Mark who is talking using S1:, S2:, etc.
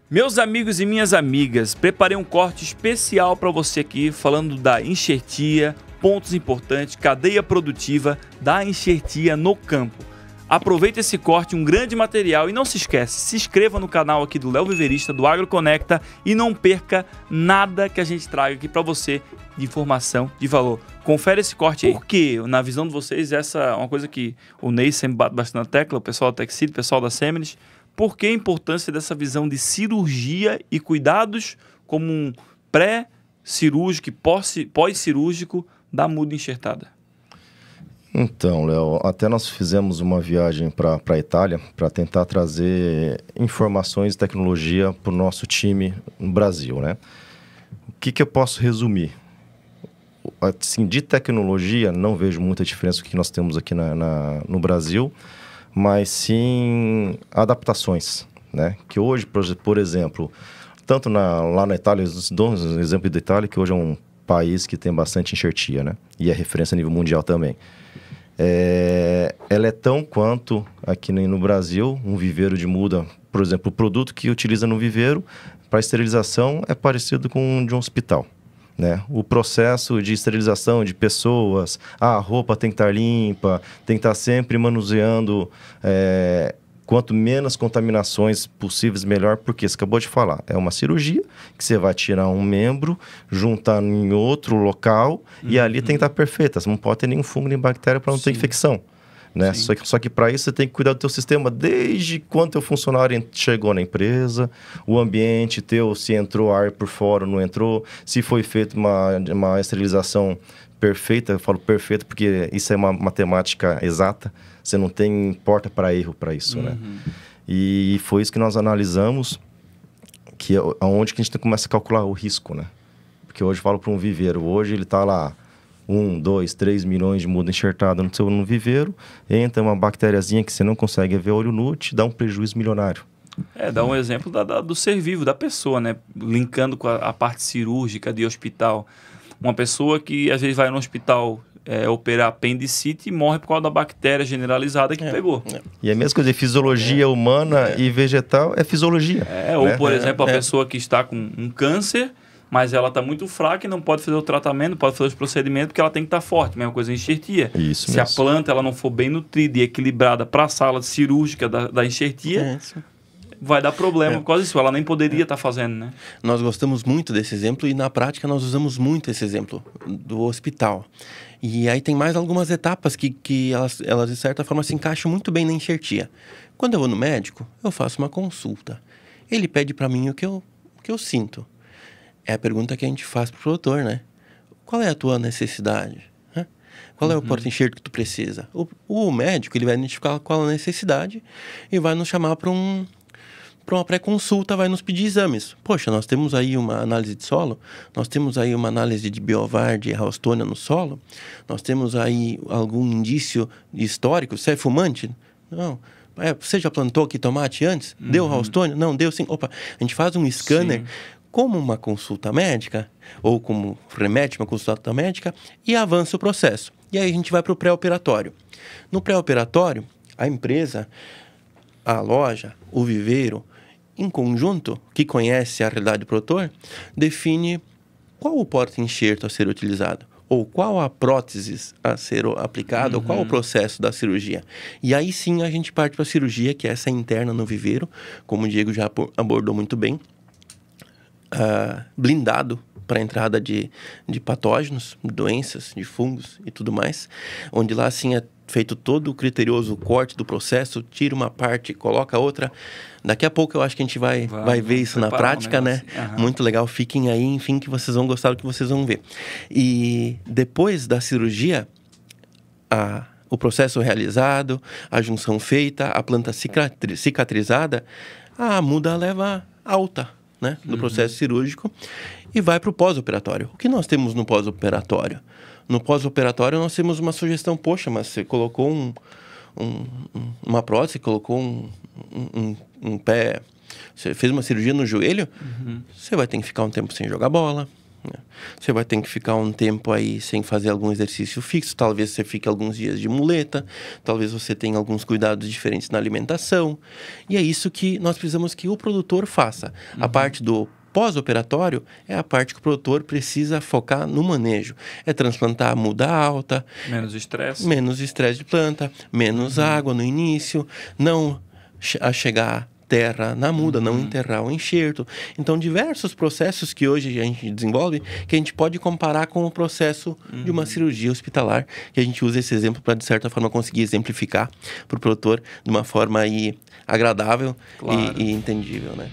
S1: Meus amigos e minhas amigas, preparei um corte especial para você aqui, falando da enxertia, pontos importantes, cadeia produtiva da enxertia no campo. Aproveite esse corte, um grande material, e não se esquece, se inscreva no canal aqui do Léo Viverista, do AgroConecta, e não perca nada que a gente traga aqui para você de informação, de valor. Confere esse corte aí, porque na visão de vocês, essa é uma coisa que o Ney sempre bate bastante na tecla, o pessoal da Texid, o pessoal da Seminis. Por que a importância dessa visão de cirurgia e cuidados como um pré-cirúrgico e pós-cirúrgico da muda enxertada?
S2: Então, Léo, até nós fizemos uma viagem para a Itália para tentar trazer informações e tecnologia para o nosso time no Brasil, né? O que eu posso resumir? Assim, de tecnologia, não vejo muita diferença do que nós temos aqui no Brasil, mas sim adaptações, né? Que hoje, por exemplo, tanto lá na Itália, dou um exemplo da Itália, que hoje é um país que tem bastante enxertia, né? E é referência a nível mundial também. Ela é tão quanto aqui no Brasil, um viveiro de muda, por exemplo, o produto que utiliza no viveiro para esterilização é parecido com o de um hospital, né? O processo de esterilização de pessoas, a roupa tem que estar limpa, tem que estar sempre manuseando, quanto menos contaminações possíveis, melhor, porque você acabou de falar, é uma cirurgia que você vai tirar um membro, juntar em outro local e ali tem que estar perfeita, você não pode ter nenhum fungo nem bactéria para não ter infecção. Né? Só que para isso você tem que cuidar do teu sistema desde quando teu funcionário chegou na empresa, o ambiente teu, se entrou ar por fora ou não entrou, se foi feita uma esterilização perfeita. Eu falo perfeita porque isso é uma matemática exata, você não tem porta para erro para isso, né? E foi isso que nós analisamos, que é onde que a gente começa a calcular o risco, né? Porque hoje eu falo para um viveiro, hoje ele está lá 1, 2, 3 milhões de muda enxertada no viveiro, entra uma bactériazinha que você não consegue ver olho nu, te dá um prejuízo milionário.
S1: Dá um exemplo do ser vivo, da pessoa, né? Linkando com a parte cirúrgica de hospital. Uma pessoa que às vezes vai no hospital operar apendicite e morre por causa da bactéria generalizada que pegou.
S2: E a mesma coisa de fisiologia humana e vegetal é fisiologia.
S1: Ou, por exemplo, a pessoa que está com um câncer, mas ela está muito fraca e não pode fazer o tratamento, não pode fazer os procedimentos, porque ela tem que estar forte. Mesma coisa em enxertia.
S2: Isso
S1: Se
S2: mesmo.
S1: a planta ela não for bem nutrida e equilibrada para a sala cirúrgica da enxertia, vai dar problema por causa disso. Ela nem poderia estar fazendo, né?
S3: Nós gostamos muito desse exemplo e na prática nós usamos muito esse exemplo do hospital. E aí tem mais algumas etapas que elas de certa forma se encaixam muito bem na enxertia. Quando eu vou no médico, eu faço uma consulta. Ele pede para mim o que eu sinto. É a pergunta que a gente faz pro produtor, né? Qual é a tua necessidade? Qual é o porta-enxerto que tu precisa? O médico ele vai identificar qual a necessidade e vai nos chamar para uma pré-consulta, vai nos pedir exames. Poxa, nós temos aí uma análise de solo, nós temos aí uma análise de biovar, de Haustônia no solo, nós temos aí algum indício histórico, você é fumante? Não. Você já plantou aqui tomate antes? Deu Haustônia? Não, deu sim. Opa, a gente faz um scanner como uma consulta médica, ou como remete uma consulta médica, e avança o processo. E aí a gente vai para o pré-operatório. No pré-operatório, a empresa, a loja, o viveiro, em conjunto, que conhece a realidade do produtor, define qual o porta-enxerto a ser utilizado, ou qual a prótese a ser aplicada, ou qual o processo da cirurgia. E aí sim a gente parte para a cirurgia, que é essa interna no viveiro, como o Diego já abordou muito bem, blindado para a entrada de patógenos, doenças, de fungos e tudo mais, onde lá sim é feito todo o criterioso corte do processo, tira uma parte, coloca outra. Daqui a pouco eu acho que a gente vai ver isso na prática, né? Muito legal, fiquem aí, enfim, que vocês vão gostar do que vocês vão ver. E depois da cirurgia, o processo realizado, a junção feita, a planta cicatrizada, a muda leva alta, né, do processo cirúrgico e vai para o pós-operatório. O que nós temos no pós-operatório? No pós-operatório nós temos uma sugestão, poxa, mas você colocou uma prótese, colocou um pé, você fez uma cirurgia no joelho, você vai ter que ficar um tempo sem jogar bola, Você vai ter que ficar um tempo aí sem fazer algum exercício fixo, talvez você fique alguns dias de muleta, talvez você tenha alguns cuidados diferentes na alimentação. E é isso que nós precisamos que o produtor faça. A parte do pós-operatório é a parte que o produtor precisa focar no manejo. É transplantar a muda alta.
S1: Menos estresse.
S3: Menos estresse de planta, menos água no início, não chegar terra na muda, não enterrar o enxerto. Então, diversos processos que hoje a gente desenvolve que a gente pode comparar com o processo de uma cirurgia hospitalar, que a gente usa esse exemplo para, de certa forma, conseguir exemplificar para o produtor de uma forma aí agradável e entendível, né?